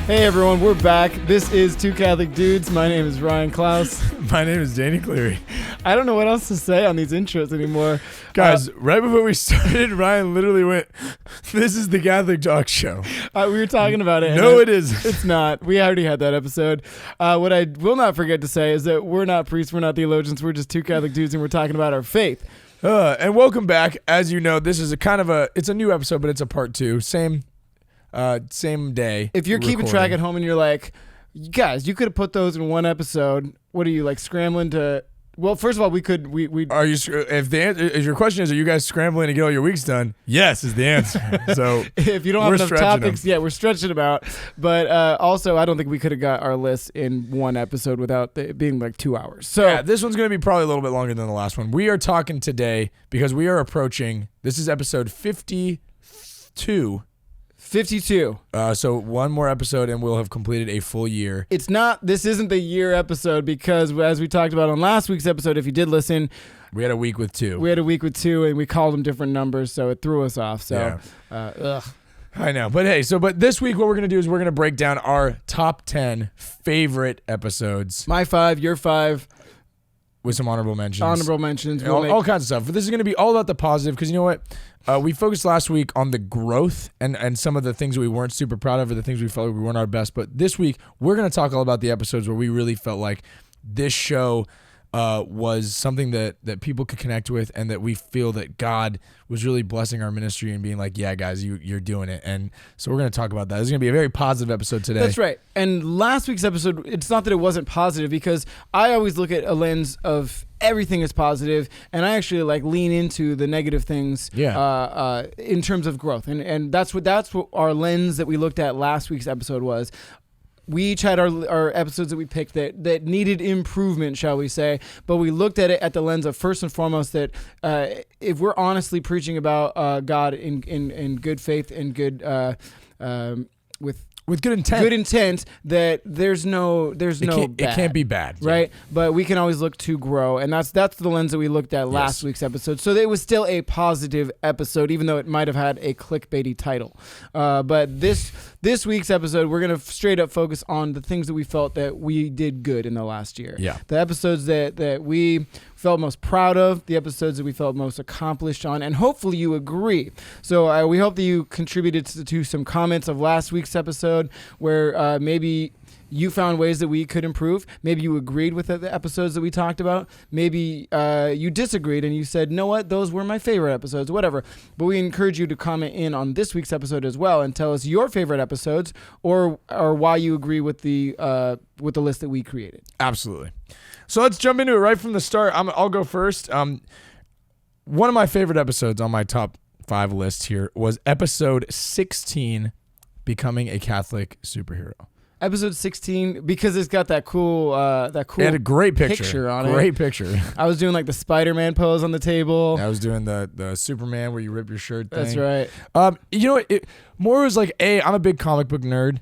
Hey everyone, we're back. This is Two Catholic Dudes. My name is Ryan Klaus. My name is Danny Cleary. I don't know what else to say on these intros anymore. Guys, right before we started, Ryan literally went, "This is the Catholic Talk Show." We were talking about it. No, it isn't. It's not. We already had that episode. What I will not forget to say is that we're not priests, we're not theologians, we're just two Catholic dudes, and we're talking about our faith. And welcome back. As you know, this is it's a new episode, but it's a part two. Same day. If you're keeping track at home and you're like, guys, you could have put those in one episode. What are you, like, scrambling to? Well, first of all, we could. Are you? If your question is, are you guys scrambling to get all your weeks done? Yes, is the answer. So if you don't have enough topics, we're stretching them out. But also, I don't think we could have got our list in one episode without it being like 2 hours. So yeah, this one's going to be probably a little bit longer than the last one. We are talking today because we are approaching. This is episode 52. 52. So one more episode and we'll have completed a full year. This isn't the year episode because, as we talked about on last week's episode, if you did listen, we had a week with two. And we called them different numbers, so it threw us off. So, yeah. I know. But hey, but this week what we're going to do is we're going to break down our top 10 favorite episodes. My 5, your 5. With some honorable mentions. All kinds of stuff. But this is going to be all about the positive because you know what? We focused last week on the growth and some of the things we weren't super proud of or the things we felt like we weren't our best. But this week, we're going to talk all about the episodes where we really felt like this show was something that people could connect with and that we feel that God was really blessing our ministry and being like, yeah, guys, you're doing it. And so we're going to talk about that. This is going to be a very positive episode today. That's right. And last week's episode, it's not that it wasn't positive because I always look at a lens of everything is positive and I actually like lean into the negative things in terms of growth. And that's what our lens that we looked at last week's episode was. We each had our episodes that we picked that needed improvement, shall we say, but we looked at it at the lens of first and foremost that if we're honestly preaching about God in good faith and good with good intent, that there's no bad. It can't be bad, right? Yeah. But we can always look to grow, and that's the lens that we looked at last week's episode. So it was still a positive episode, even though it might have had a clickbaity title. But this week's episode, we're gonna straight up focus on the things that we felt that we did good in the last year. Yeah, the episodes that we felt most proud of, the episodes that we felt most accomplished on, and hopefully you agree. So we hope that you contributed to some comments of last week's episode where maybe you found ways that we could improve. Maybe you agreed with the episodes that we talked about. Maybe you disagreed and you said, "No, what? Those were my favorite episodes," whatever. But we encourage you to comment in on this week's episode as well and tell us your favorite episodes or why you agree with the list that we created. Absolutely. So let's jump into it right from the start. I'll go first. One of my favorite episodes on my top 5 list here was episode 16, Becoming a Catholic Superhero. Episode 16, because it's got that cool It had a great picture on it. Great picture. I was doing like the Spider-Man pose on the table. I was doing the Superman where you rip your shirt thing. That's right. You know what? More was like, I'm a big comic book nerd.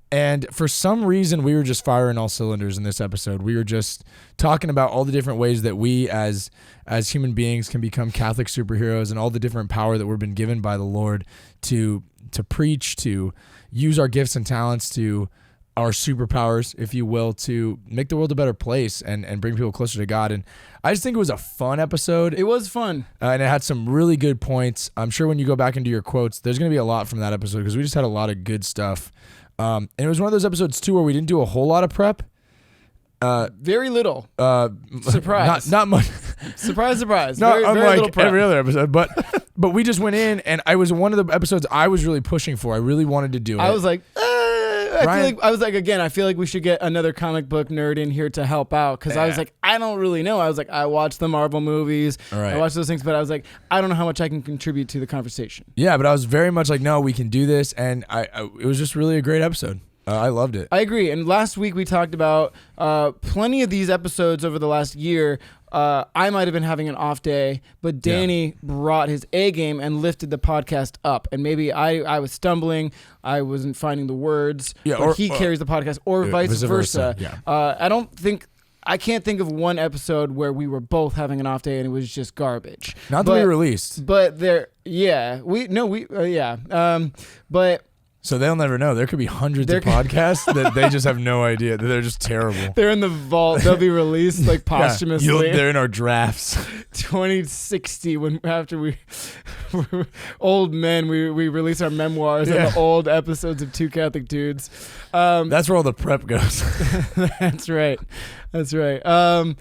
And for some reason, we were just firing all cylinders in this episode. We were just talking about all the different ways that we as human beings can become Catholic superheroes and all the different power that we've been given by the Lord to preach, to use our gifts and talents, to our superpowers, if you will, to make the world a better place and bring people closer to God. And I just think it was a fun episode. It was fun. And it had some really good points. I'm sure when you go back into your quotes, there's going to be a lot from that episode because we just had a lot of good stuff. And it was one of those episodes, too, where we didn't do a whole lot of prep. Very little. Surprise. Not much. Surprise. Not very unlike little prep. every other episode. But we just went in, and I was one of the episodes I was really pushing for. I really wanted to do it. I was like, I feel like we should get another comic book nerd in here to help out because I was like, I don't really know. I was like, I watched the Marvel movies. Right. I watched those things, but I was like, I don't know how much I can contribute to the conversation. Yeah, but I was very much like, no, we can do this, and it was just really a great episode. I loved it. I agree. And last week we talked about plenty of these episodes over the last year. I might have been having an off day, but Danny brought his A game and lifted the podcast up. And maybe I was stumbling, I wasn't finding the words, but he carries the podcast, or vice versa. Yeah. I can't think of one episode where we were both having an off day and it was just garbage. Not that we released. But but so they'll never know. There could be hundreds of podcasts that they just have no idea that they're just terrible. They're in the vault. They'll be released like posthumously. They're in our drafts. 2060, when after we're old men, we release our memoirs and the old episodes of Two Catholic Dudes. That's where all the prep goes. That's right. I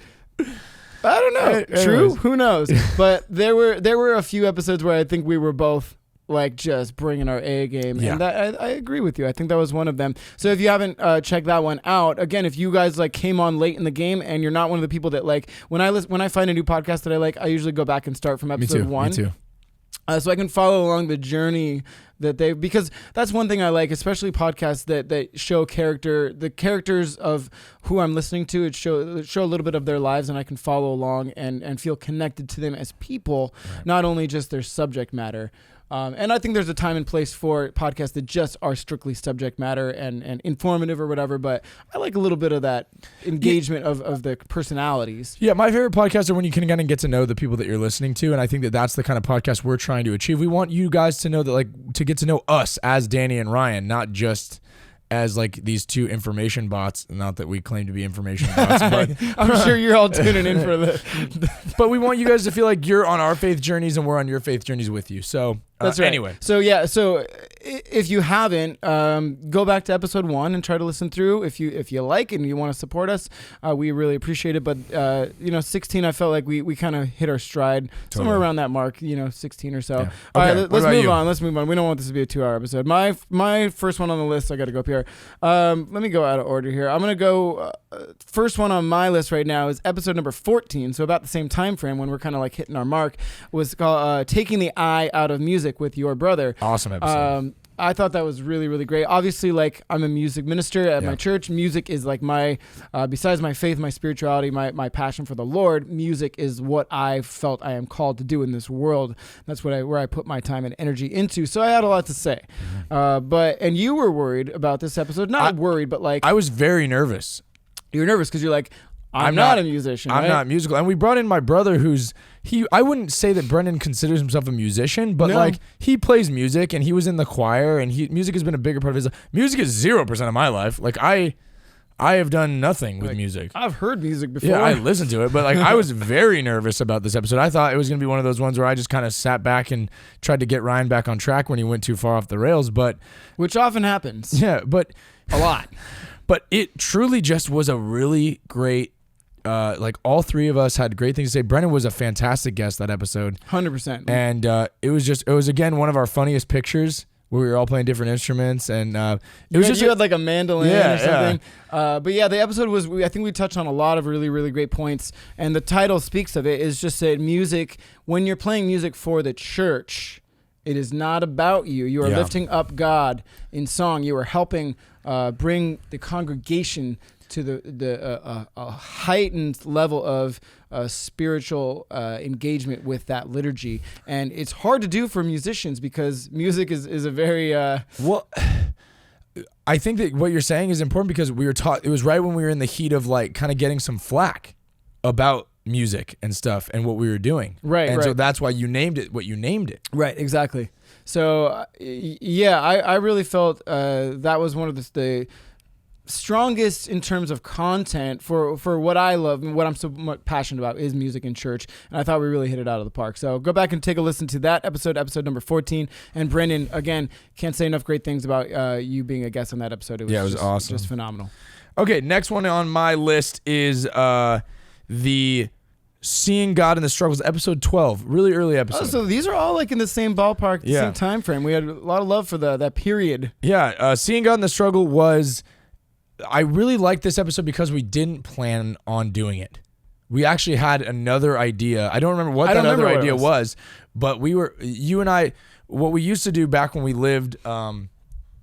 don't know. True? Who knows? But there were a few episodes where I think we were both like just bringing our A game, and that I agree with you. I think that was one of them. So if you haven't checked that one out, again, if you guys like came on late in the game and you're not one of the people that like when I find a new podcast that I like, I usually go back and start from episode 1. Me too. So I can follow along the journey that because that's one thing I like, especially podcasts that show the characters of who I'm listening to. It show a little bit of their lives, and I can follow along and feel connected to them as people, not only just their subject matter. And I think there's a time and place for podcasts that just are strictly subject matter and informative or whatever, but I like a little bit of that engagement of the personalities. Yeah, my favorite podcasts are when you can kind of get to know the people that you're listening to, and I think that that's the kind of podcast we're trying to achieve. We want you guys to know that, like, to get to know us as Danny and Ryan, not just as like these two information bots. Not that we claim to be information bots, but I'm sure you're all tuning in for but we want you guys to feel like you're on our faith journeys and we're on your faith journeys with you. So that's right. Anyway. So if you haven't, go back to episode 1 and try to listen through. If you like and you want to support us, we really appreciate it. But 16, I felt like we kind of hit our stride somewhere around that mark. 16 or so. Yeah. All right, let's move on. Let's move on. We don't want this to be a 2-hour episode. My first one on the list, I got to go up here. Let me go out of order here. I'm gonna go. First one on my list right now is episode number 14. So about the same time frame when we're kind of like hitting our mark, was called "Taking the Eye Out of Music with Your Brother." Awesome episode. I thought that was really, really great. Obviously, like, I'm a music minister at my church. Music is like my, besides my faith, my spirituality, my passion for the Lord, music is what I felt I am called to do in this world. That's where I put my time and energy into. So I had a lot to say. And you were worried about this episode. Not worried, but like. I was very nervous. You were nervous because you're like, I'm not a musician. I'm not musical. And we brought in my brother I wouldn't say that Brendan considers himself a musician, but like he plays music and he was in the choir and music has been a bigger part of his life. Music is 0% of my life. Like I have done nothing with music. I've heard music before. Yeah, I listened to it, but like I was very nervous about this episode. I thought it was going to be one of those ones where I just kind of sat back and tried to get Ryan back on track when he went too far off the rails, which often happens. Yeah, but a lot. But it truly just was a really great like all three of us had great things to say. Brennan was a fantastic guest that episode. 100%. And it was again one of our funniest pictures where we were all playing different instruments and you had like a mandolin or something. Yeah. But yeah, the episode was, I think we touched on a lot of really, really great points, and the title speaks of it, is just that music, when you're playing music for the church, it is not about you. You are lifting up God in song. You are helping bring the congregation to the heightened level of spiritual engagement with that liturgy. And it's hard to do for musicians because music is a very... Well, I think that what you're saying is important because we were taught... It was right when we were in the heat of like kind of getting some flack about music and stuff and what we were doing. Right, and so that's why you named it what you named it. Right, exactly. So, I really felt that was one of the strongest in terms of content for what I love and what I'm so much passionate about is music in church, and I thought we really hit it out of the park. So go back and take a listen to that episode number 14. And Brendan, again, can't say enough great things about you being a guest on that episode. It was awesome, just phenomenal. Okay, next one on my list is the Seeing God in the Struggles, episode 12, really early episode. Oh, so these are all like in the same ballpark, the same time frame. We had a lot of love for that period. Yeah, Seeing God in the Struggle was... I really liked this episode because we didn't plan on doing it. We actually had another idea. I don't remember what that other idea was, but you and I, what we used to do back when we lived in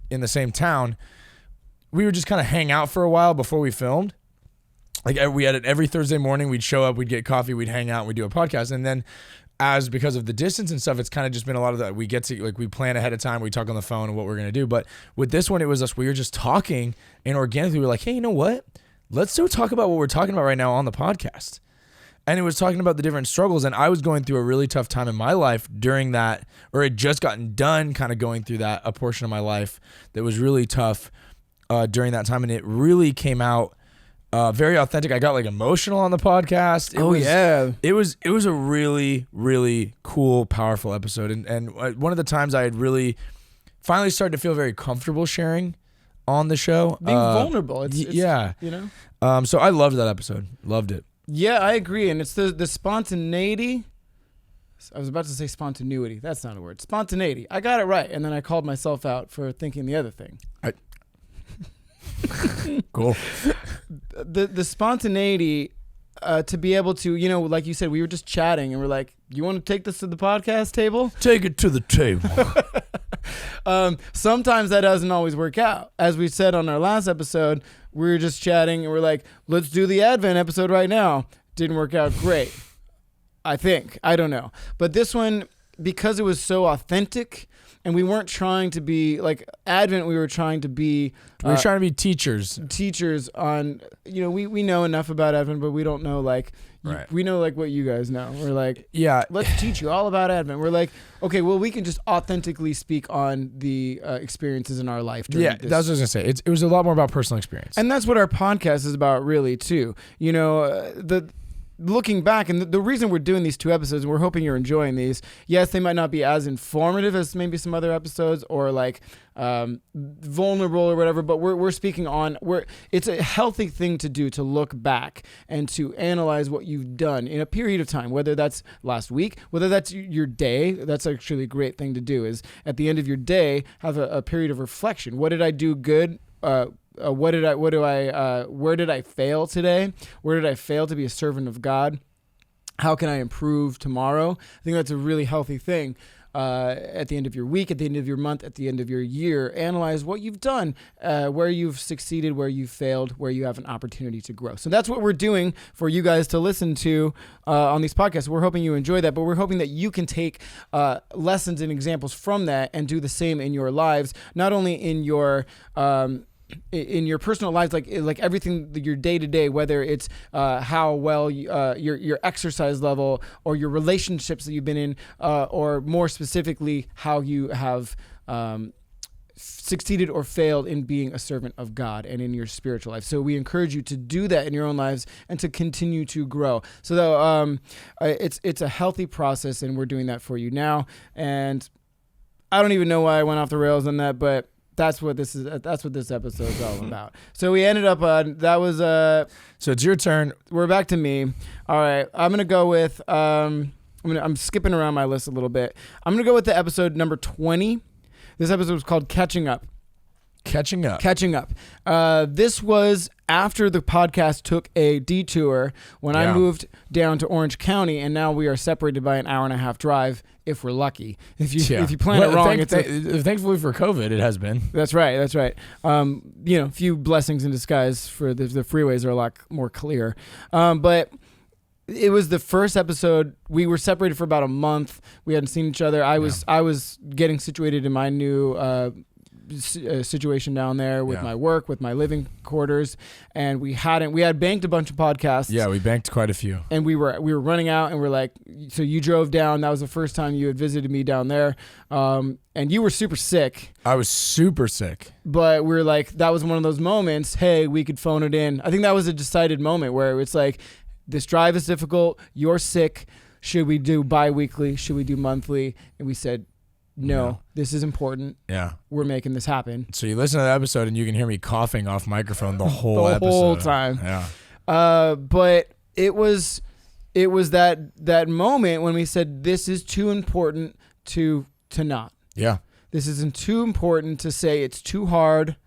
the same town, we would just kind of hang out for a while before we filmed. Like we had it every Thursday morning. We'd show up, we'd get coffee, we'd hang out, and we'd do a podcast. And then because of the distance and stuff, it's kind of just been a lot of that. We get to, like, we plan ahead of time. We talk on the phone and what we're going to do. But with this one, it was us. We were just talking, and organically we were like, hey, you know what? Let's go talk about what we're talking about right now on the podcast. And it was talking about the different struggles. And I was going through a really tough time in my life during that, or had just gotten done kind of going through that, a portion of my life that was really tough during that time. And it really came out very authentic. I got like emotional on the podcast. It was a really, really cool, powerful episode. And one of the times I had really finally started to feel very comfortable sharing on the show. Being vulnerable. It's, yeah. You know? So I loved that episode. Loved it. Yeah, I agree. And it's the spontaneity. I was about to say spontaneity. That's not a word. Spontaneity. I got it right. And then I called myself out for thinking the other thing. Cool. The spontaneity to be able to, you know, like you said, we were just chatting and we're like, you want to take this to the podcast table? Take it to the table. Sometimes that doesn't always work out. As we said on our last episode, we were just chatting and we're like, let's do the Advent episode right now. Didn't work out great. I think. I don't know. But this one, because it was so authentic, and we weren't trying to be like Advent. We were trying to be. We were trying to be teachers. Teachers on, you know, we know enough about Advent, but we don't know like. Right. We know like what you guys know. We're like, yeah, let's teach you all about Advent. We're like, okay, well, we can just authentically speak on the experiences in our life. Yeah, that's what I was gonna say. It was a lot more about personal experience, and that's what our podcast is about, really, too. You know, looking back, and the reason we're doing these 2 episodes, and we're hoping you're enjoying these. Yes, they might not be as informative as maybe some other episodes, or like vulnerable or whatever, but we're speaking on it's a healthy thing to do, to look back and to analyze what you've done in a period of time, whether that's last week, whether that's your day. That's actually a great thing to do, is at the end of your day have a period of reflection. What did I do good? Where did I fail today? Where did I fail to be a servant of God? How can I improve tomorrow? I think that's a really healthy thing. At the end of your week, at the end of your month, at the end of your year, analyze what you've done, where you've succeeded, where you've failed, where you have an opportunity to grow. So that's what we're doing for you guys to listen to on these podcasts. We're hoping you enjoy that, but we're hoping that you can take lessons and examples from that and do the same in your lives, not only in your personal lives, like everything, your day to day, whether it's how well your exercise level, or your relationships that you've been in, or more specifically how you have succeeded or failed in being a servant of God and in your spiritual life. So we encourage you to do that in your own lives and to continue to grow. So it's a healthy process, and we're doing that for you now. And I don't even know why I went off the rails on that, but that's what this episode is all about. So we ended up that was so it's your turn. We're back to me. All right, I'm gonna go with I'm skipping around my list a little bit. I'm gonna go with the episode number 20. This episode was called Catching Up. Catching Up. This was after the podcast took a detour when I moved down to Orange County, and now we are separated by an hour-and-a-half drive, if we're lucky. If you plan it wrong, thankfully for COVID, it has been. That's right. You know, a few blessings in disguise. For the freeways are a lot more clear, but. It was the first episode. We were separated for about a month. We hadn't seen each other. I was getting situated in my new situation down there with my work, with my living quarters, and we had banked a bunch of podcasts. Yeah, we banked quite a few. And we were running out, and we're like, so you drove down. That was the first time you had visited me down there. And you were super sick. I was super sick. But we were like, that was one of those moments, hey, we could phone it in. I think that was a decided moment where it's like, this drive is difficult. You're sick. Should we do bi-weekly? Should we do monthly? And we said, no, this is important. Yeah. We're making this happen. So you listen to that episode and you can hear me coughing off microphone the whole episode. The whole time. Yeah. But it was that moment when we said, this is too important to not. Yeah. This isn't too important to say it's too hard.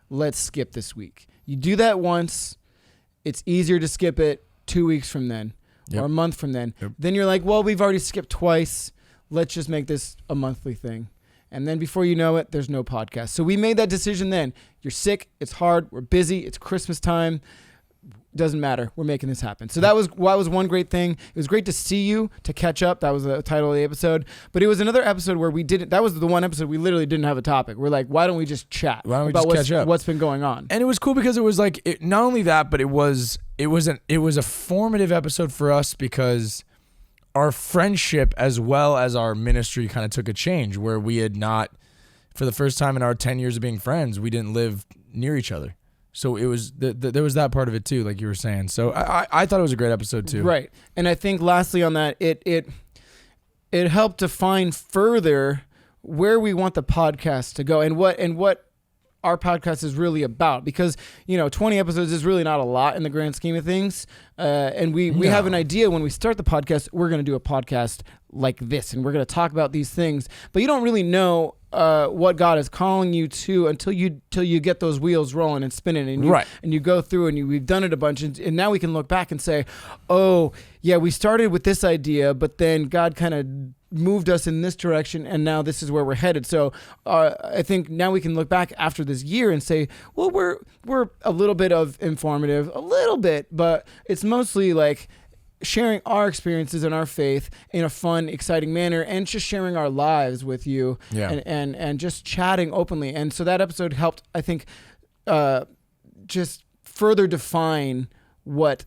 Let's skip this week. You do that once. It's easier to skip it 2 weeks from then or a month from then. Yep. Then you're like, well, we've already skipped twice. Let's just make this a monthly thing. And then before you know it, there's no podcast. So we made that decision then. You're sick. It's hard. We're busy. It's Christmas time. Doesn't matter. We're making this happen. So that was one great thing. It was great to see you, to catch up. That was the title of the episode. But it was another episode where that was the one episode we literally didn't have a topic. We're like, why don't we just chat about catch up? What's been going on? And it was cool because it was like, not only that, but it was a formative episode for us because our friendship as well as our ministry kind of took a change where we had not, for the first time in our 10 years of being friends, we didn't live near each other. So it was there was that part of it too, like you were saying. So I thought it was a great episode too. Right. And I think lastly on that, it helped define further where we want the podcast to go and what our podcast is really about, because 20 episodes is really not a lot in the grand scheme of things, and we have an idea when we start the podcast, we're going to do a podcast like this and we're going to talk about these things, but you don't really know what God is calling you to until you get those wheels rolling and spinning, and you go through and we've done it a bunch, and now we can look back and say, oh yeah, we started with this idea, but then God kind of moved us in this direction, and now this is where we're headed. So I think now we can look back after this year and say, well, we're a little bit of informative, a little bit, but it's mostly like sharing our experiences and our faith in a fun, exciting manner, and just sharing our lives with you, and just chatting openly. And so that episode helped, I think, just further define what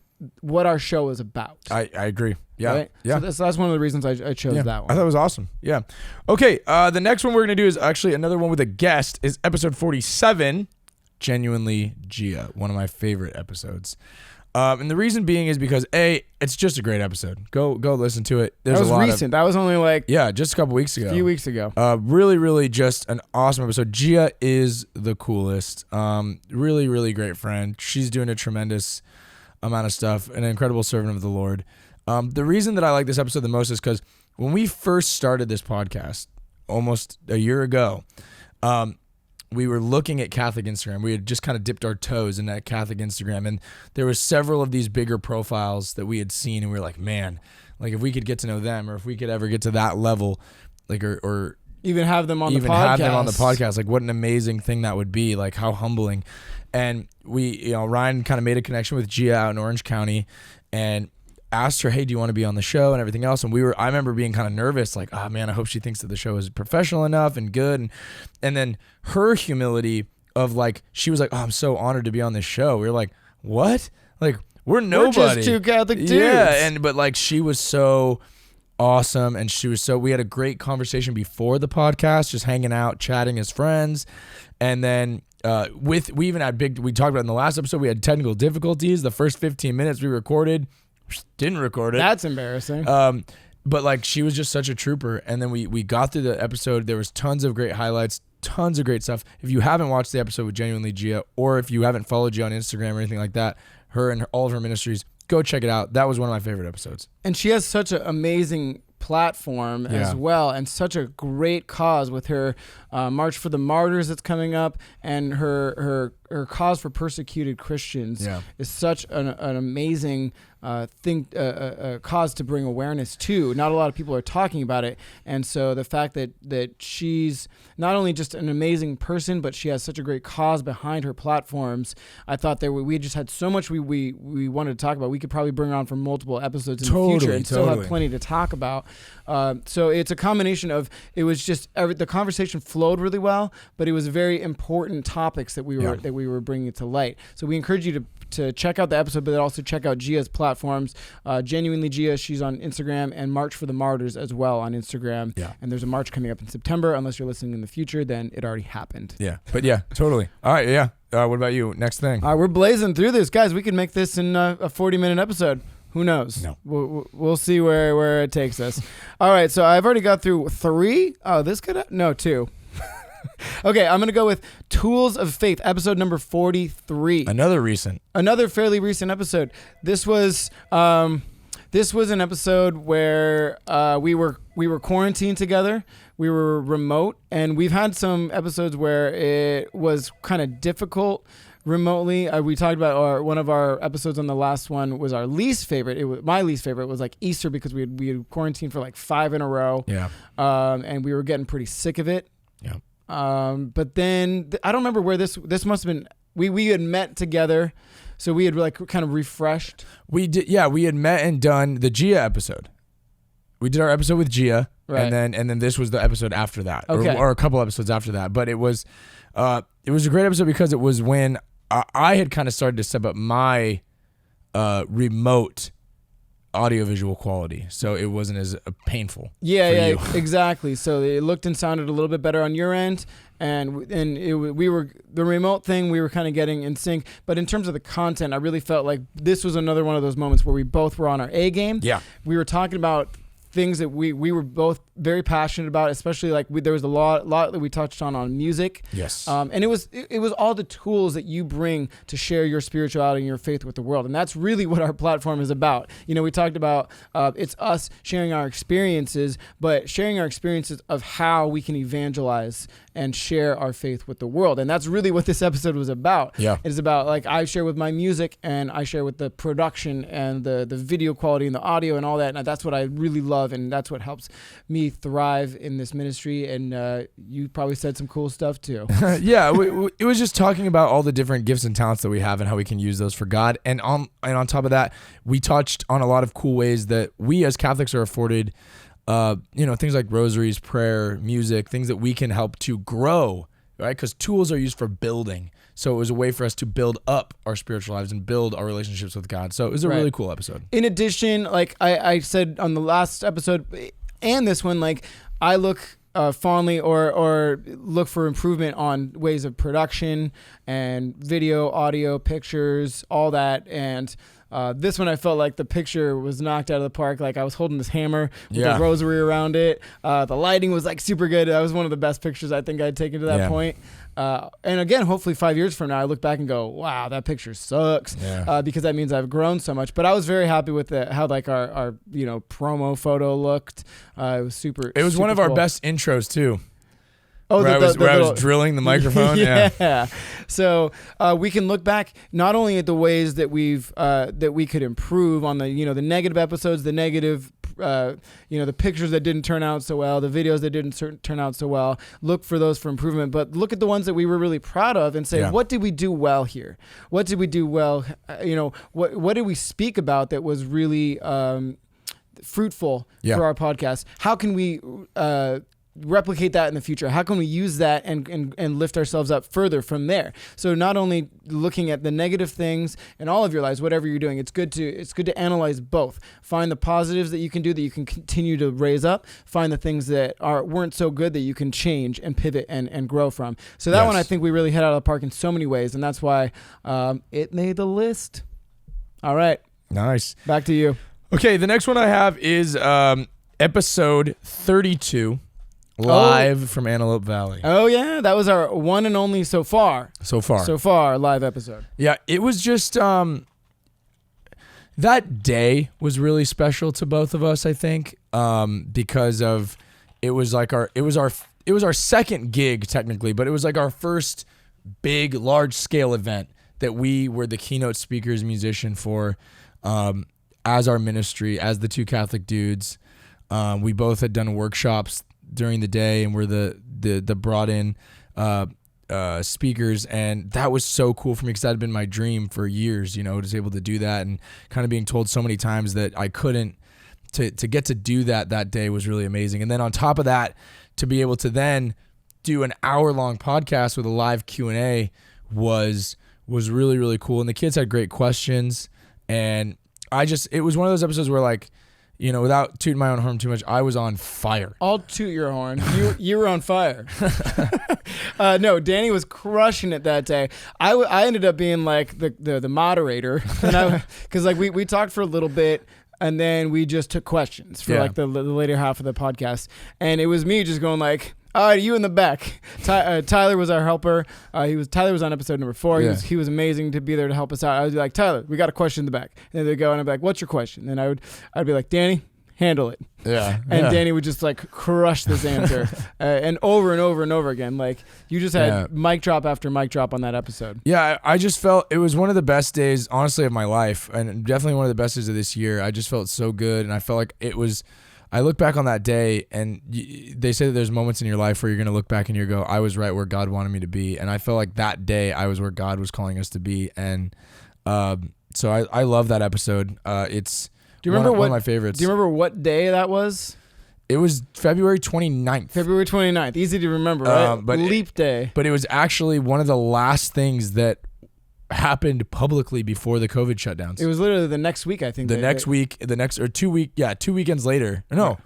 our show is about. I agree. Yeah. Right? Yeah. So that's one of the reasons I chose that one. I thought it was awesome. Yeah. Okay. The next one we're going to do is actually another one with a guest, is episode 47, Genuinely Gia, one of my favorite episodes. And the reason being is because it's just a great episode. Go listen to it. That was recent. That was only just a couple weeks ago. A few weeks ago. Really, really just an awesome episode. Gia is the coolest. Really, really great friend. She's doing a tremendous amount of stuff. An incredible servant of the Lord. The reason that I like this episode the most is because when we first started this podcast almost a year ago, we were looking at Catholic Instagram. We had just kind of dipped our toes in that Catholic Instagram, and there were several of these bigger profiles that we had seen, and we were like, man, like if we could get to know them, or if we could ever get to that level, like or even have them on the podcast, like what an amazing thing that would be, like how humbling. And we, Ryan kind of made a connection with Gia out in Orange County, and asked her, hey, do you want to be on the show and everything else? And I remember being kind of nervous, like, oh man, I hope she thinks that the show is professional enough and good. And then her humility of like, she was like, oh, I'm so honored to be on this show. We were like, what? Like, we're nobody. We're just two Catholic dudes. Yeah. But like, she was so awesome. And we had a great conversation before the podcast, just hanging out, chatting as friends. And then, we even had we talked about in the last episode, we had technical difficulties. The first 15 minutes we recorded, didn't record it. That's embarrassing. But like, she was just such a trooper. And then we got through the episode. There was tons of great highlights, tons of great stuff. If you haven't watched the episode with Genuinely Gia, or if you haven't followed Gia on Instagram or anything like that, her and all of her ministries, go check it out. That was one of my favorite episodes. And she has such an amazing platform as well, and such a great cause with her March for the Martyrs that's coming up, and her cause for persecuted Christians is such an amazing cause to bring awareness to. Not a lot of people are talking about it, and so the fact that she's not only just an amazing person, but she has such a great cause behind her platforms. I thought we just had so much we wanted to talk about. We could probably bring her on for multiple episodes in the future and still have plenty to talk about. So it's a combination of, it was just the conversation flowed really well, but it was very important topics that we were bringing to light. So we encourage you to check out the episode, but also check out Gia's platforms. Genuinely Gia, she's on Instagram, and March for the Martyrs as well on Instagram. Yeah. And there's a march coming up in September. Unless you're listening in the future, then it already happened. Yeah. But yeah, totally. All right. Yeah. What about you? Next thing. We're blazing through this, guys. We could make this in a 40-minute episode. Who knows? No. We'll see where it takes us. All right. So I've already got through 3. Oh, this could no 2. Okay, I'm going to go with Tools of Faith, episode number 43. Another fairly recent episode. This was an episode where we were quarantined together. We were remote, and we've had some episodes where it was kind of difficult remotely. We talked about one of our episodes on the last one was our least favorite. My least favorite was like Easter, because we had quarantined for like 5 in a row. Yeah. And we were getting pretty sick of it. Yeah. But then I don't remember where this must have been. We had met together, so we had like kind of refreshed. We did. Yeah, we had met and done the Gia episode. We did our episode with Gia, right. and then this was the episode after that, okay. or a couple episodes after that. But it was a great episode because it was when I had kind of started to step up my remote audiovisual quality, so it wasn't as painful. Yeah, exactly. So it looked and sounded a little bit better on your end, and we were the remote thing. We were kind of getting in sync, but in terms of the content, I really felt like this was another one of those moments where we both were on our A game. Yeah, we were talking about things that we were both very passionate about, especially like there was a lot that we touched on music. Yes. And it was all the tools that you bring to share your spirituality and your faith with the world. And that's really what our platform is about. You know, we talked about it's us sharing our experiences, but sharing our experiences of how we can evangelize and share our faith with the world. And that's really what this episode was about. Yeah. It's about, like, I share with my music and I share with the production and the video quality and the audio and all that. And that's what I really love. And that's what helps me thrive in this ministry. And you probably said some cool stuff too. Yeah. It was just talking about all the different gifts and talents that we have and how we can use those for God. And on top of that, we touched on a lot of cool ways that we as Catholics are afforded things like rosaries, prayer, music, things that we can help to grow, right? Because tools are used for building. So it was a way for us to build up our spiritual lives and build our relationships with God. So it was a really cool episode. In addition, like I said on the last episode and this one, like I look fondly or look for improvement on ways of production and video, audio, pictures, all that. And this one I felt like the picture was knocked out of the park. Like I was holding this hammer with a rosary around it. The lighting was like super good. That was one of the best pictures I think I'd taken to that point. And again, hopefully 5 years from now, I look back and go, wow, that picture sucks. Because that means I've grown so much. But I was very happy with how like our promo photo looked. It was super. It was super one of cool. our best intros too. Oh, where I was drilling the microphone. Yeah. So we can look back not only at the ways that we could improve on the the negative episodes, the negative the pictures that didn't turn out so well, the videos that didn't turn out so well. Look for those for improvement, but look at the ones that we were really proud of and say, what did we do well here? What did we do well? What did we speak about that was really fruitful for our podcast? How can we replicate that in the future? How can we use that and lift ourselves up further from there? So not only looking at the negative things in all of your lives, whatever you're doing, it's good to analyze both. Find the positives that you can do that you can continue to raise up. Find the things that weren't so good that you can change and pivot and grow from. So that one I think we really hit out of the park in so many ways, and that's why it made the list. All right. Nice. Back to you. Okay, the next one I have is episode 32. Live from Antelope Valley. Oh, yeah. That was our one and only so far live episode. Yeah, it was just that day was really special to both of us, I think, because of it was our second gig technically, but it was like our first big large scale event that we were the keynote speakers, musician for as our ministry, as the two Catholic dudes. We both had done workshops during the day and we're the brought in speakers, and that was so cool for me because that had been my dream for years, just able to do that, and kind of being told so many times that I couldn't, to get to do that day was really amazing. And then on top of that, to be able to then do an hour-long podcast with a live Q&A was really, really cool. And the kids had great questions, and it was one of those episodes where, like, without tooting my own horn too much, I was on fire. I'll toot your horn. You were on fire. No, Danny was crushing it that day. I ended up being like the moderator, because like we talked for a little bit, and then we just took questions for like the later half of the podcast, and it was me just going like, all right, you in the back. Tyler was our helper. Tyler was on episode number 4. He was amazing to be there to help us out. I was like, Tyler, we got a question in the back. And they'd go, and I'd be like, what's your question? And I'd be like, Danny, handle it. Yeah. And Danny would just like crush this answer, and over and over and over again. Like you just had mic drop after mic drop on that episode. Yeah, I just felt it was one of the best days, honestly, of my life, and definitely one of the best days of this year. I just felt so good, and I felt like it was I look back on that day, and they say that there's moments in your life where you're going to look back and you go, I was right where God wanted me to be. And I felt like that day I was where God was calling us to be. And so I love that episode. It's one of my favorites. Do you remember what day that was? It was February 29th. February 29th. Easy to remember, right? Leap day. But it was actually one of the last things that happened publicly before the COVID shutdowns. It was literally the next week, I think. 2 weekends later. No,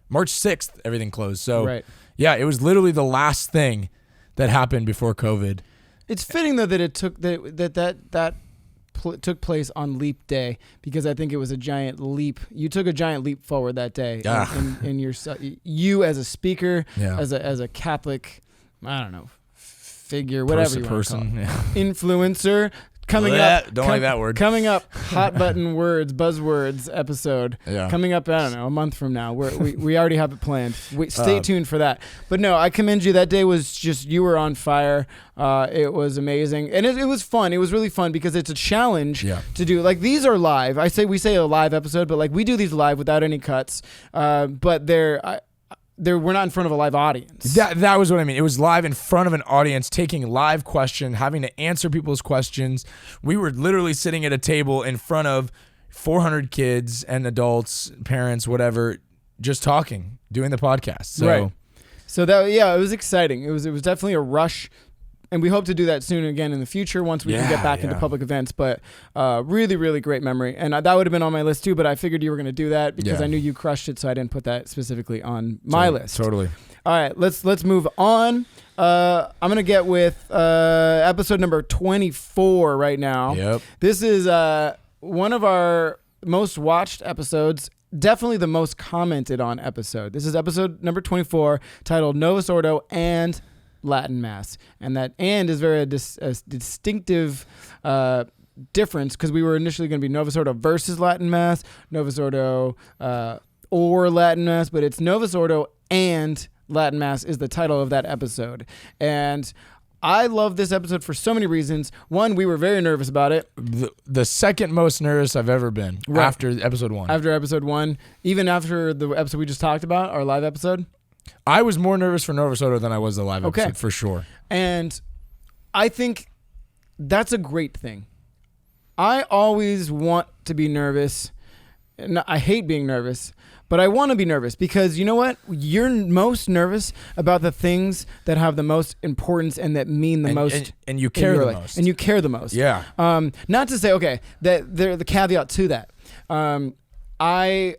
March 6th, everything closed. So, yeah, it was literally the last thing that happened before COVID. It's fitting, though, that it took that took place on Leap Day, because I think it was a giant leap. You took a giant leap forward that day in your you as a speaker, as a Catholic, I don't know, figure, whatever you want to call it. Influencer. Coming up, don't like that word. Coming up, hot button words, buzzwords episode. Yeah. Coming up, I don't know, a month from now. We already have it planned. Stay tuned for that. But no, I commend you. That day was just, you were on fire. It was amazing, and it was fun. It was really fun because it's a challenge to do. Like, these are live. We say a live episode, but like, we do these live without any cuts. But we're not in front of a live audience. That was what I mean. It was live in front of an audience, taking live question, having to answer people's questions. We were literally sitting at a table in front of 400 kids and adults, parents, whatever, just talking, doing the podcast. So it was exciting. It was definitely a rush. And we hope to do that soon again in the future once we can get back into public events. But really, really great memory. And that would have been on my list too, but I figured you were going to do that because I knew you crushed it, so I didn't put that specifically on my list. Totally. All right, let's move on. I'm going to get with episode number 24 right now. Yep. This is one of our most watched episodes. Definitely the most commented on episode. This is episode number 24, titled Novus Ordo and Latin Mass, and that "and" is very distinctive difference, because we were initially going to be Novus Ordo versus Latin Mass, Novus Ordo or Latin Mass, but it's Novus Ordo and Latin Mass is the title of that episode. And I love this episode for so many reasons. One, we were very nervous about it. The second most nervous I've ever been after episode 1. After episode 1, even after the episode we just talked about, our live episode. I was more nervous for Novus Ordo than I was the live episode, for sure. And I think that's a great thing. I always want to be nervous. And I hate being nervous, but I want to be nervous because you know what? You're most nervous about the things that have the most importance and that mean the most. And you care the most. And you care the most. Yeah. Not to say, that the caveat to that. I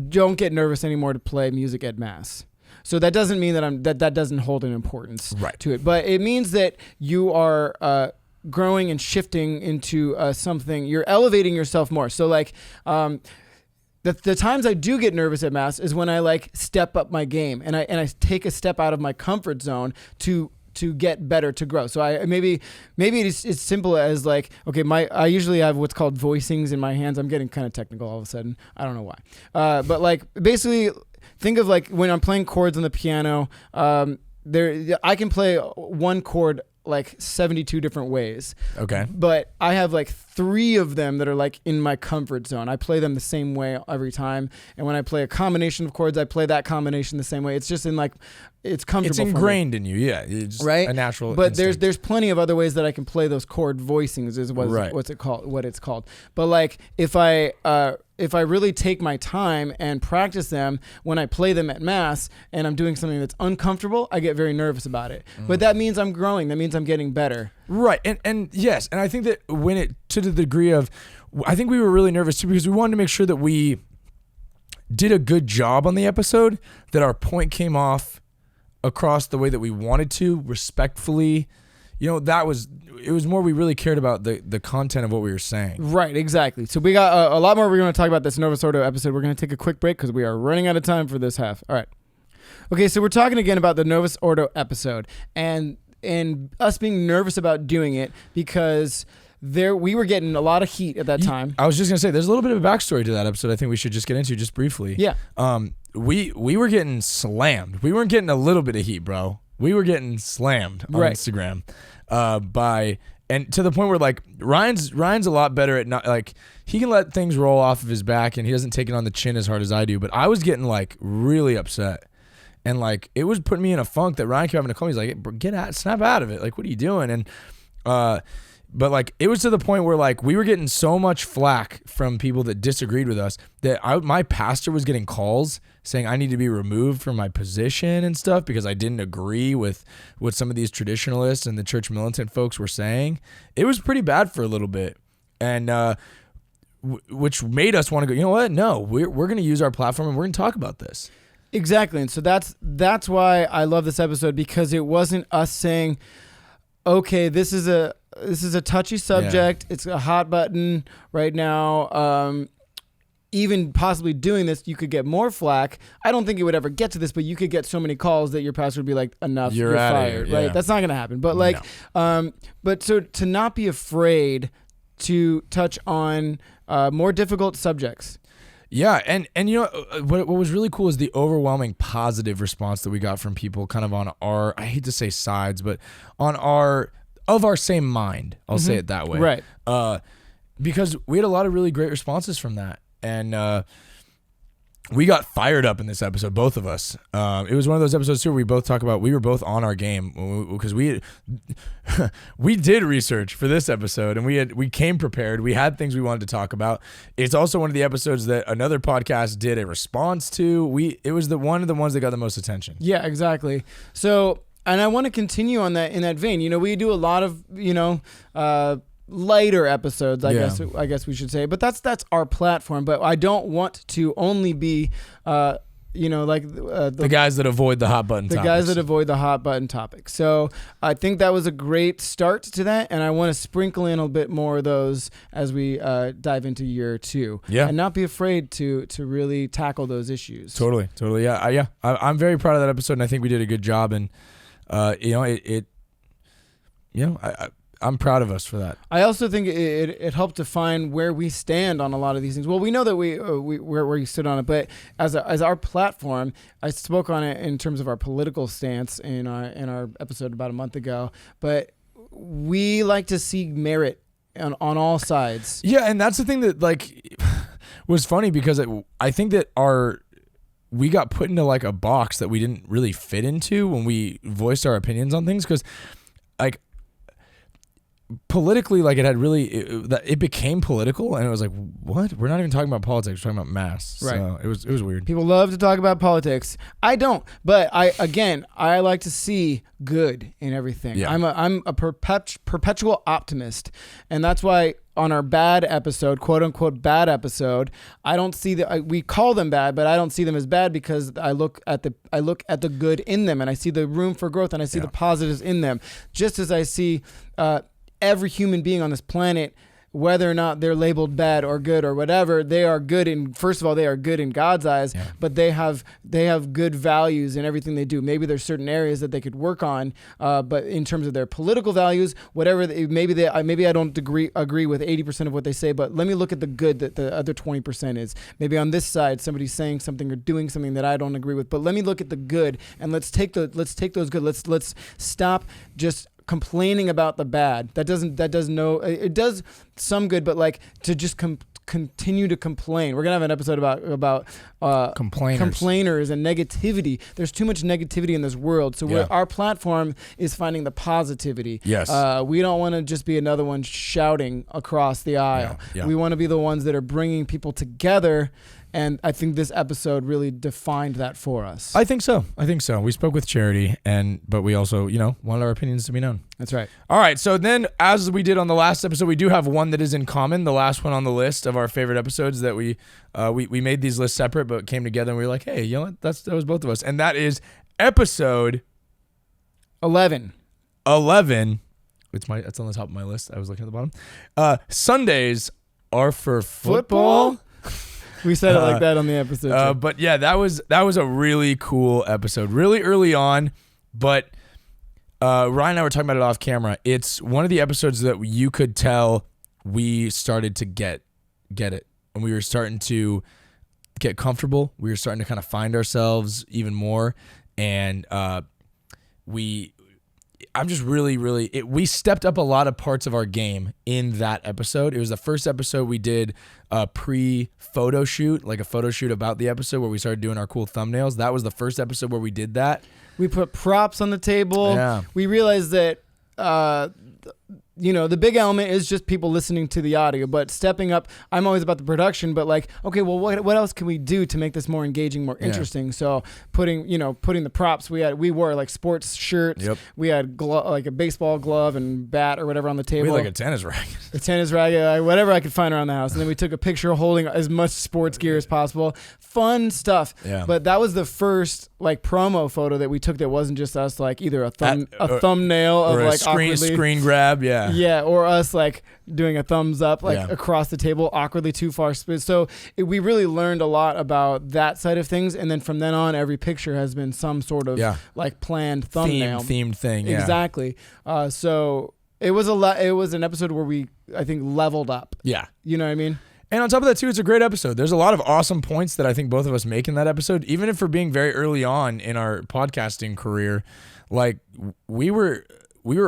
don't get nervous anymore to play music at Mass. So that doesn't mean that that doesn't hold an importance to it, but it means that you are growing and shifting into something. You're elevating yourself more. So like the times I do get nervous at Mass is when I like step up my game and I take a step out of my comfort zone to get better, to grow. So I maybe it's simple as like, okay, I usually have what's called voicings in my hands. I'm getting kind of technical all of a sudden. I don't know why. But like basically think of like when I'm playing chords on the piano, I can play one chord like 72 different ways. Okay. But I have like 3 of them that are like in my comfort zone. I play them the same way every time. And when I play a combination of chords, I play that combination the same way. It's just it's comfortable. It's ingrained in you. Yeah. It's right. A natural But instinct. there's plenty of other ways that I can play those chord voicings is what it's called. But like if I really take my time and practice them when I play them at Mass and I'm doing something that's uncomfortable, I get very nervous about it. But that means I'm growing. That means I'm getting better. Right. And yes, and I think that when it to the degree of, I think we were really nervous too because we wanted to make sure that we did a good job on the episode, that our point came off across the way that we wanted to, respectfully. You know, it was more we really cared about the content of what we were saying. Right, exactly. So we got a lot more we're going to talk about this Novus Ordo episode. We're going to take a quick break because we are running out of time for this half. All right. Okay, so we're talking again about the Novus Ordo episode and us being nervous about doing it because we were getting a lot of heat at that time. I was just going to say, there's a little bit of a backstory to that episode I think we should just get into just briefly. Yeah. We were getting slammed. We weren't getting a little bit of heat, bro. We were getting slammed on Instagram by And to the point where like Ryan's a lot better at not like he can let things roll off of his back and he doesn't take it on the chin as hard as I do. But I was getting like really upset. And like it was putting me in a funk that Ryan kept having to call me. He's like, snap out of it. Like, what are you doing? And but like it was to the point where like we were getting so much flack from people that disagreed with us that my pastor was getting calls saying I need to be removed from my position and stuff because I didn't agree with what some of these traditionalists and the church militant folks were saying. It was pretty bad for a little bit. And which made us want to go, you know what? No, we're going to use our platform and we're going to talk about this. Exactly. And so that's why I love this episode, because it wasn't us saying, okay, this is a touchy subject. Yeah. It's a hot button right now. Even possibly doing this, you could get more flack. I don't think it would ever get to this, but you could get so many calls that your pastor would be like, enough, you're fired, right? Yeah. That's not going to happen. But like, no. But so to not be afraid to touch on more difficult subjects. Yeah, and you know what was really cool is the overwhelming positive response that we got from people kind of on our, I hate to say sides, but on our same mind. I'll say it that way. Right. Because we had a lot of really great responses from that. And we got fired up in this episode, both of us. It was one of those episodes too where we both talk about, we were both on our game because we did research for this episode and we came prepared. We had things we wanted to talk about. It's also one of the episodes that another podcast did a response to. It was one of the ones that got the most attention. Yeah, exactly. So, and I want to continue on that in that vein. You know, we do a lot of, lighter episodes, I guess we should say, but that's our platform. But I don't want to only be, the guys that avoid the hot button. Guys that avoid the hot button topics. So I think that was a great start to that, and I want to sprinkle in a bit more of those as we dive into year 2. Yeah, and not be afraid to really tackle those issues. Totally. Yeah. I'm very proud of that episode, and I think we did a good job. And I'm proud of us for that. I also think it helped define where we stand on a lot of these things. Well, we know that where you stood on it, but as our platform, I spoke on it in terms of our political stance in our episode about a month ago. But we like to see merit on all sides. Yeah, and that's the thing that like was funny because I think that we got put into like a box that we didn't really fit into when we voiced our opinions on things, because like politically, like it became political, and it was like, what? We're not even talking about politics. We're talking about mass. Right. So it was weird. People love to talk about politics. I don't, but I like to see good in everything. Yeah. I'm a perpetual optimist, and that's why on our bad episode, quote unquote bad episode, I don't see we call them bad, but I don't see them as bad because I look at the good in them, and I see the room for growth, and I see the positives in them, just as I see every human being on this planet, whether or not they're labeled bad or good or whatever, they are good. First of all, they are good in God's eyes, but they have good values in everything they do. Maybe there's certain areas that they could work on, but in terms of their political values, whatever, maybe I don't agree with 80% of what they say, but let me look at the good that the other 20% is. Maybe on this side, somebody's saying something or doing something that I don't agree with, but let me look at the good, and let's take those good. Let's stop just complaining about the bad. It does some good, but like to just continue to complain. We're gonna have an episode about complainers and negativity. There's too much negativity in this world, so our platform is finding the positivity. Yes. We don't want to just be another one shouting across the aisle. Yeah. We want to be the ones that are bringing people together. And I think this episode really defined that for us. I think so. We spoke with charity, but we also, wanted our opinions to be known. That's right. All right. So then, as we did on the last episode, we do have one that is in common. The last one on the list of our favorite episodes that we made these lists separate, but came together and we were like, hey, you know what? That was both of us. And that is episode 11. That's on the top of my list. I was looking at the bottom. Sundays are for football? We said it like that on the episode. But yeah, that was a really cool episode, really early on. But Ryan and I were talking about it off camera. It's one of the episodes that you could tell we started to get it, and we were starting to get comfortable. We were starting to kind of find ourselves even more, and I'm just really, we stepped up a lot of parts of our game in that episode. It was the first episode we did a pre-photo shoot, like a photo shoot about the episode where we started doing our cool thumbnails. That was the first episode where we did that. We put props on the table. Yeah. We realized that, the big element is just people listening to the audio, but stepping up, I'm always about the production, but like, okay, well, what else can we do to make this more engaging, more interesting? So putting the props, we wore like sports shirts. Yep. We had like a baseball glove and bat or whatever on the table. We had like a tennis racket. A tennis racket, whatever I could find around the house. And then we took a picture holding as much sports gear as possible. Fun stuff. Yeah. But that was the first like promo photo that we took that wasn't just us like either a thumbnail of or like a screen grab. Yeah. Yeah, or us like doing a thumbs up like across the table, awkwardly too far. So we really learned a lot about that side of things, and then from then on, every picture has been some sort of like planned thumbnail, themed thing. Yeah. Exactly. So it was It was an episode where we, I think, leveled up. Yeah. You know what I mean? And on top of that too, it's a great episode. There's a lot of awesome points that I think both of us make in that episode, even if we're being very early on in our podcasting career. Like we were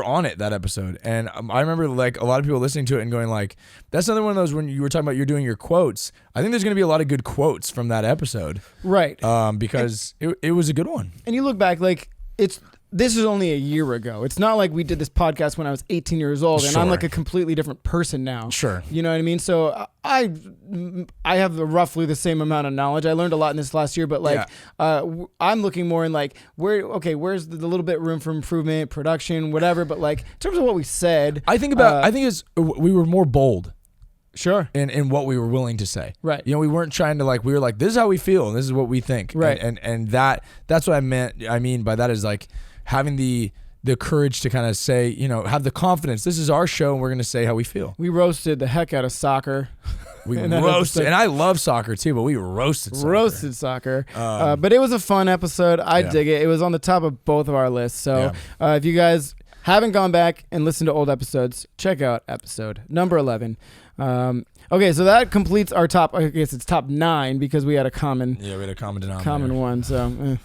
on it that episode, and I remember like a lot of people listening to it and going like, that's another one of those when you were talking about you're doing your quotes. I think there's going to be a lot of good quotes from that episode, right? Because it was a good one. And you look back, like this is only a year ago. It's not like we did this podcast when I was 18 years old and I'm like a completely different person now. Sure. You know what I mean? So I have roughly the same amount of knowledge. I learned a lot in this last year, but like I'm looking more in like where's the little bit room for improvement, production, whatever. But like in terms of what we said, I think we were more bold. Sure. In what we were willing to say. Right. We weren't trying to we were like, this is how we feel and this is what we think. Right. And that's what I mean by that is like having the courage to kind of say, have the confidence. This is our show and we're going to say how we feel. We roasted the heck out of soccer. We roasted, and I love soccer too, but we roasted soccer. But it was a fun episode. I dig it. It was on the top of both of our lists. So if you guys haven't gone back and listened to old episodes, check out episode number 11. Okay, so that completes our top. I guess it's top 9 because we had a common. Yeah, we had a common denominator. Common one. So.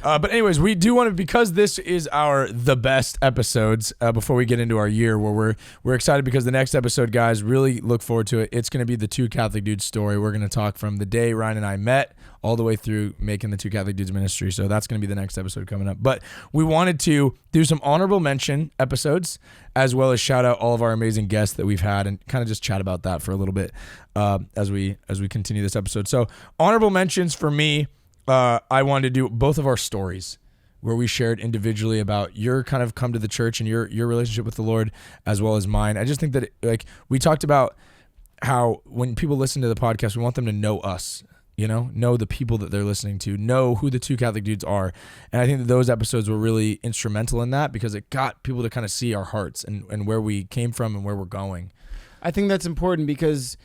But anyways, we do want to, because this is the best episodes before we get into our year, where we're excited because the next episode, guys, really look forward to it. It's going to be the Two Catholic Dudes story. We're going to talk from the day Ryan and I met all the way through making the Two Catholic Dudes ministry. So that's going to be the next episode coming up. But we wanted to do some honorable mention episodes as well as shout out all of our amazing guests that we've had and kind of just chat about that for a little bit as we continue this episode. So honorable mentions for me. I wanted to do both of our stories where we shared individually about your kind of come to the church and your relationship with the Lord as well as mine. I just think that we talked about how when people listen to the podcast, we want them to know us, know the people that they're listening to, know who the Two Catholic Dudes are. And I think that those episodes were really instrumental in that because it got people to kind of see our hearts and where we came from and where we're going. I think that's important because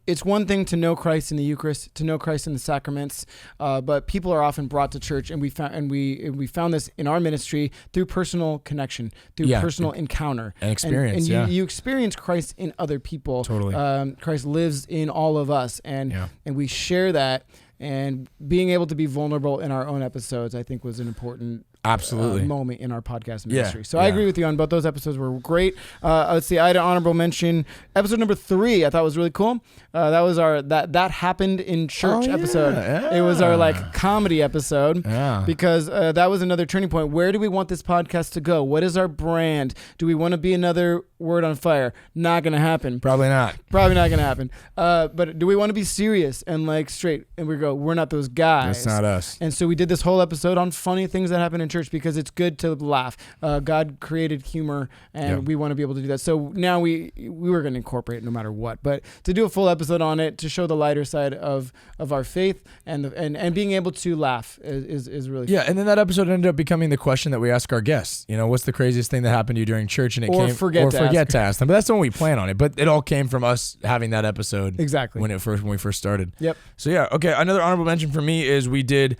it's one thing to know Christ in the Eucharist, to know Christ in the sacraments, but people are often brought to church, and we found this in our ministry through personal connection, through personal encounter and experience. And you experience Christ in other people. Totally. Christ lives in all of us, and we share that. And being able to be vulnerable in our own episodes, I think, was an important moment in our podcast ministry. So I agree with you on both. Those episodes were great. Let's see. I had an honorable mention. Episode number 3, I thought was really cool. That was our that happened in church episode. Yeah. It was our comedy episode because that was another turning point. Where do we want this podcast to go? What is our brand? Do we want to be another Word on Fire? Not gonna happen. Probably not gonna happen. But do we want to be serious and straight? And we're not those guys. That's not us. And so we did this whole episode on funny things that happen in church because it's good to laugh. God created humor, and we want to be able to do that. So now we were going to incorporate it no matter what. But to do a full episode on it, to show the lighter side of our faith and being able to laugh is really fun. And then that episode ended up becoming the question that we ask our guests. What's the craziest thing that happened to you during church? And forget to ask them. But that's the one we plan on it. But it all came from us having that episode exactly when we first started. Yep. So okay. Another honorable mention for me is we did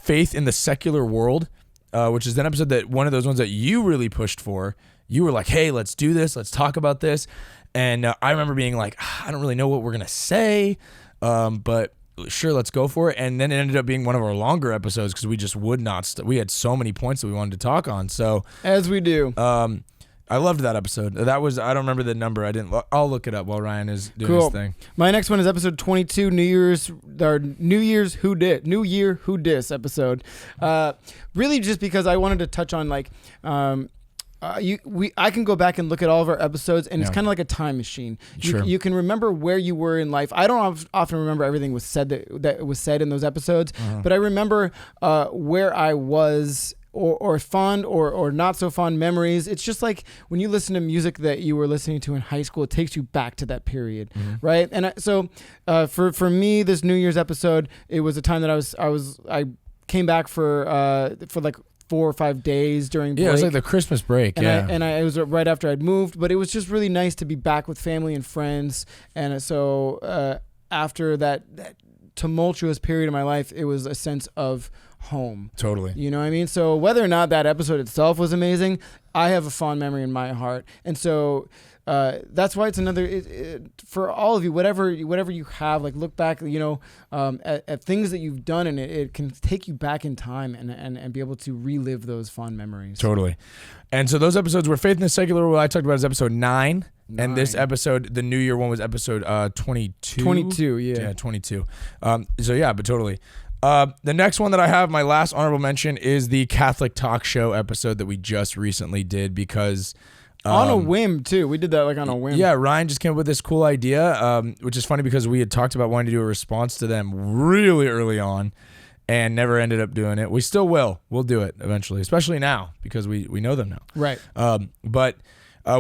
Faith in the Secular World. Which is an episode that one of those ones that you really pushed for. You were like, hey, let's do this. Let's talk about this. And I remember being like, I don't really know what we're going to say. But sure, let's go for it. And then it ended up being one of our longer episodes because we just would not. We had so many points that we wanted to talk on. So as we do. I loved that episode. That was, I don't remember the number. I'll look it up while Ryan is doing his thing. My next one is episode 22, New Year's Who Dis, New Year Who Dis episode. Really just because I wanted to touch on like, I can go back and look at all of our episodes, and it's kind of like a time machine. You can remember where you were in life. I don't often remember everything was said that was said in those episodes, but I remember where I was, or fond or not so fond memories. It's just like when you listen to music that you were listening to in high school, it takes you back to that period, right? And so for me, this New Year's episode, it was a time that I came back for like 4 or 5 days during break. Yeah, it was like the Christmas break. And it was right after I'd moved, but it was just really nice to be back with family and friends. And so after that tumultuous period of my life, it was a sense of home. Totally. You know what I mean? So whether or not that episode itself was amazing, I have a fond memory in my heart. And so that's why it's another, for all of you, whatever you have, like look back, at things that you've done, and it can take you back in time and be able to relive those fond memories. Totally. And so those episodes were Faith in the Secular, what I talked about is episode 9. And this episode, the New Year one, was episode 22. 22, yeah. Yeah, 22. So yeah, but totally. The next one that I have, my last honorable mention, is the Catholic Talk Show episode that we just recently did because... on a whim, too. We did that like on a whim. Yeah, Ryan just came up with this cool idea, which is funny because we had talked about wanting to do a response to them really early on and never ended up doing it. We still will. We'll do it eventually, especially now because we know them now. Right. But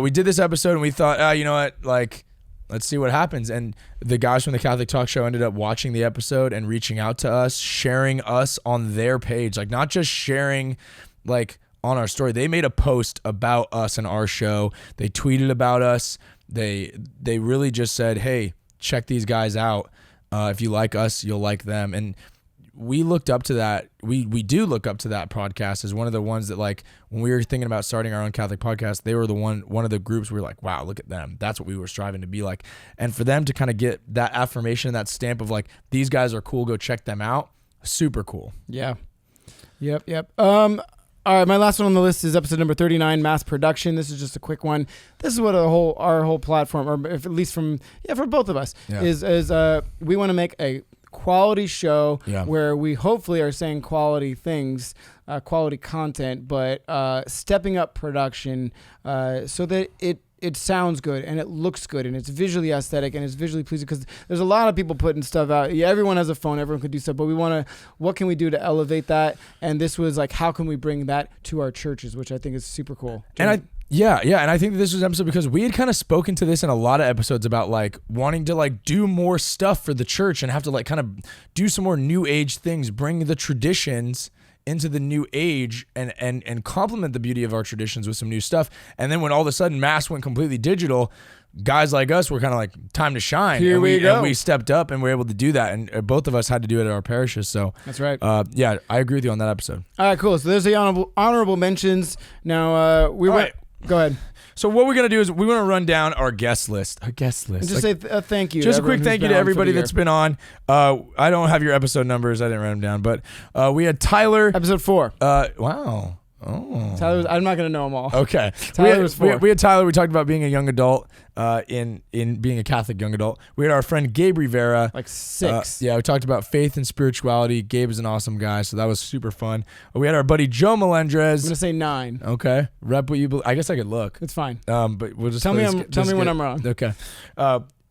we did this episode and we thought, you know what, like... let's see what happens. And the guys from the Catholic Talk Show ended up watching the episode and reaching out to us, sharing us on their page. Like not just sharing like on our story. They made a post about us and our show. They tweeted about us. They really just said, hey, check these guys out. If you like us, you'll like them. And we looked up to that. We do look up to that podcast as one of the ones that, like, when we were thinking about starting our own Catholic podcast, they were the one of the groups we were like, wow, look at them. That's what we were striving to be like. And for them to kind of get that affirmation, that stamp of like, these guys are cool, go check them out. Super cool. Yeah. Yep. All right, my last one on the list is episode number 39, Mass Production. This is just a quick one. This is what our whole platform, or if at least for both of us, is we want to make a quality show where we hopefully are saying quality things, quality content, but stepping up production so that it sounds good and it looks good and it's visually aesthetic and it's visually pleasing, because there's a lot of people putting stuff out. Yeah, everyone has a phone, everyone could do stuff, but what can we do to elevate that? And this was like, how can we bring that to our churches, which I think is super cool. And I think that this was an episode because we had kind of spoken to this in a lot of episodes about like wanting to like do more stuff for the church and have to like kind of do some more new age things, bring the traditions into the new age and complement the beauty of our traditions with some new stuff. And then when all of a sudden Mass went completely digital, guys like us were kind of like, time to shine. Here we go. And we stepped up and were able to do that. And both of us had to do it at our parishes. So that's right. I agree with you on that episode. All right, cool. So there's the honorable mentions. Now go ahead. So what we're going to do is we want to run down our guest list. And just say thank you. Just a quick thank you to everybody that's been on. I don't have your episode numbers. I didn't write them down. But we had Tyler. Episode 4. Wow. Oh. Tyler, I'm not going to know them all. Okay. Tyler was 4. We had Tyler. We talked about being a young adult, in being a Catholic young adult. We had our friend Gabe Rivera. Like 6. We talked about faith and spirituality. Gabe is an awesome guy, so that was super fun. We had our buddy Joe Melendrez. I'm going to say 9. Okay. Rep what you believe. I guess I could look. It's fine. But we'll just tell me when I'm wrong. Okay.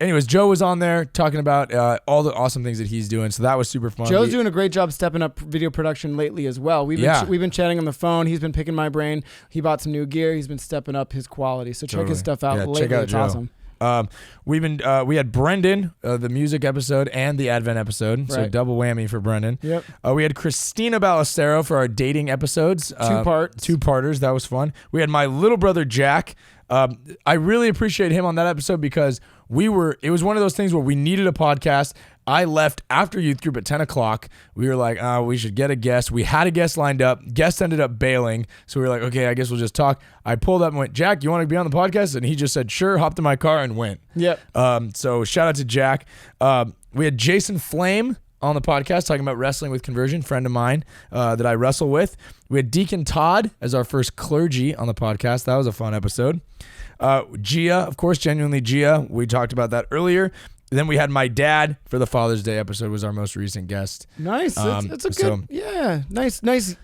Anyways, Joe was on there talking about all the awesome things that he's doing, so that was super fun. Joe's doing a great job stepping up video production lately as well. We've been chatting on the phone. He's been picking my brain. He bought some new gear. He's been stepping up his quality. So check his stuff out lately. Check out it's Joe. Awesome. We had Brendan, the music episode and the Advent episode, so double whammy for Brendan. Yep. We had Christina Ballestero for our dating episodes. 2-parters. That was fun. We had my little brother Jack. I really appreciate him on that episode because it was one of those things where we needed a podcast. I left after youth group at 10 o'clock. We were like, we should get a guest. We had a guest lined up. Guest ended up bailing. So we were like, okay, I guess we'll just talk. I pulled up and went, Jack, you want to be on the podcast? And he just said, sure, hopped in my car and went. Yep. So shout out to Jack. We had Jason Flame on the podcast talking about wrestling with conversion, friend of mine that I wrestle with. We had Deacon Todd as our first clergy on the podcast. That was a fun episode. Gia, of course, genuinely Gia. We talked about that earlier. Then we had my dad for the Father's Day episode, was our most recent guest. Nice. It's a good, nice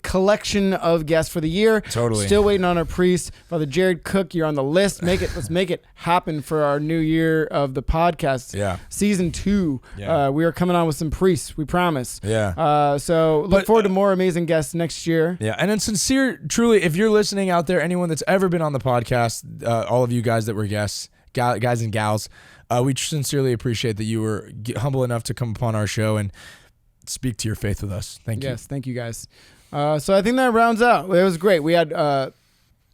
collection of guests for the year. Totally. Still waiting on our priest. Father Jared Cook, you're on the list. Let's make it happen for our new year of the podcast. Yeah. Season 2. Yeah. We are coming on with some priests, we promise. Yeah. So look forward to more amazing guests next year. Yeah. And then sincere, truly, if you're listening out there, anyone that's ever been on the podcast, all of you guys that were guests, guys and gals, we sincerely appreciate that you were humble enough to come upon our show and speak to your faith with us. Thank you. Yes, thank you guys. So I think that rounds out. It was great. We had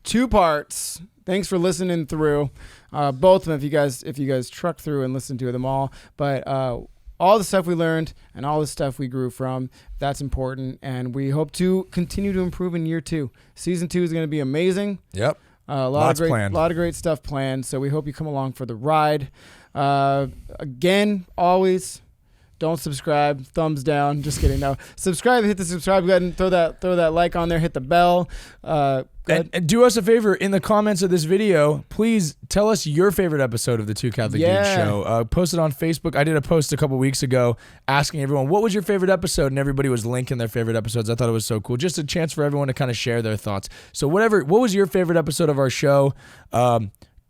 2 parts. Thanks for listening through both of them. If you guys truck through and listen to them all, but all the stuff we learned and all the stuff we grew from, that's important, and we hope to continue to improve in year 2. Season 2 is going to be amazing. Yep. A lot of great stuff planned. So we hope you come along for the ride. Again, always don't subscribe. Thumbs down. Just kidding. No, subscribe. Hit the subscribe button. Throw that like on there. Hit the bell. And do us a favor in the comments of this video. Please tell us your favorite episode of the Two Catholic Dudes show. Post it on Facebook. I did a post a couple weeks ago asking everyone what was your favorite episode, and everybody was linking their favorite episodes. I thought it was so cool. Just a chance for everyone to kind of share their thoughts. So what was your favorite episode of our show?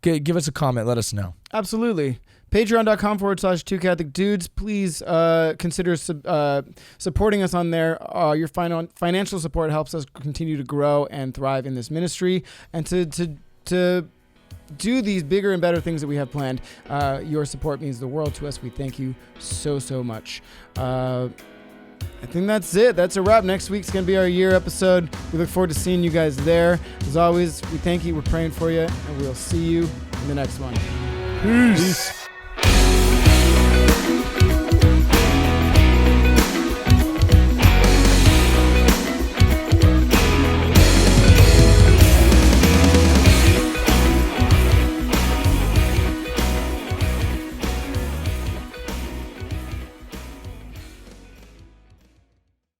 Give us a comment. Let us know. Absolutely. Patreon.com/Two Catholic Dudes. Please consider supporting us on there. Your financial support helps us continue to grow and thrive in this ministry, and to do these bigger and better things that we have planned. Your support means the world to us. We thank you so much. I think that's it. That's a wrap. Next week's going to be our year episode. We look forward to seeing you guys there. As always, we thank you. We're praying for you, and we'll see you in the next one. Peace.